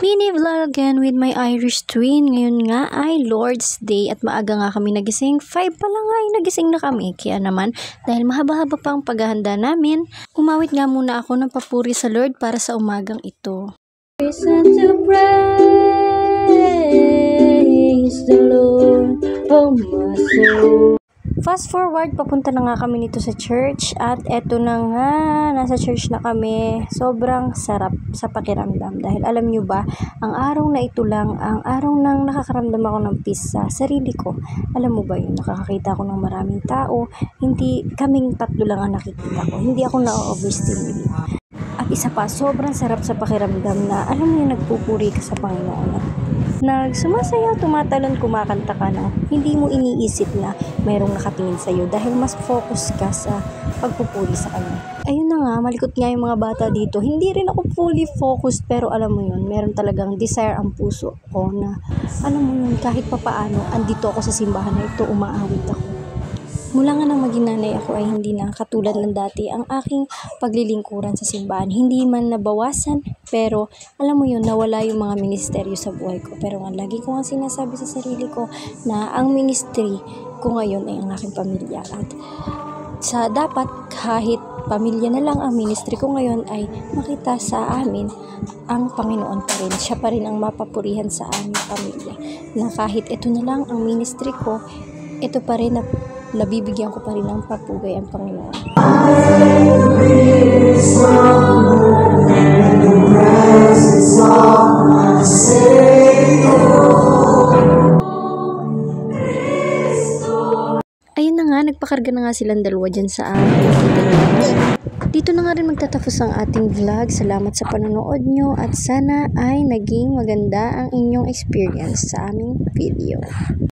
Lini vlog again with my Irish twin. Ngayon nga ay Lord's Day at maaga nga kami nagising. 5 pa lang ay nagising na kami. Kaya naman dahil mahaba-haba pa ang paghahanda namin, umawit nga muna ako ng papuri sa Lord para sa umagang ito. Listen to praise the Lord, oh my soul. Fast forward, papunta na nga kami nito sa church at eto na nga, nasa church na kami. Sobrang sarap sa pakiramdam dahil alam nyo ba, ang araw na ito lang, ang araw nang nakakaramdam ako ng peace sa sarili ko. Alam mo ba yun, nakakakita ako ng maraming tao, hindi kaming tatlo lang ang nakikita ko, hindi ako na-overstimulate. At isa pa, sobrang sarap sa pakiramdam na alam mo yung nagpupuri ka sa Panginoon at nagsumasayaw, tumatalon, kumakanta ka na hindi mo iniisip na mayroong nakatingin sa'yo dahil mas focus ka sa pagpupuri sa Kanya. Ayun na nga, malikot nga yung mga bata dito. Hindi rin ako fully focused pero alam mo yun, meron talagang desire ang puso ko na alam mo yun, kahit papaano, andito ako sa simbahan na ito, umaawit ako. Mula nga nang maging nanay ako ay hindi na katulad ng dati ang aking paglilingkuran sa simbahan. Hindi man nabawasan, pero alam mo yun, nawala yung mga ministeryo sa buhay ko. Pero nga, lagi ko nga sinasabi sa sarili ko na ang ministry ko ngayon ay ang aking pamilya. At sa dapat, kahit pamilya na lang ang ministry ko ngayon ay makita sa amin ang Panginoon pa rin. Siya pa rin ang mapapurihan sa aming pamilya. Na kahit ito na lang ang ministry ko, ito pa rin na nabibigyan ko pa rin ng papugay ang Panginoon. Ayun na nga, nagpakarga na nga silang dalawa dyan sa amin. Dito na nga rin magtatapos ang ating vlog. Salamat sa panonood nyo at sana ay naging maganda ang inyong experience sa aming video.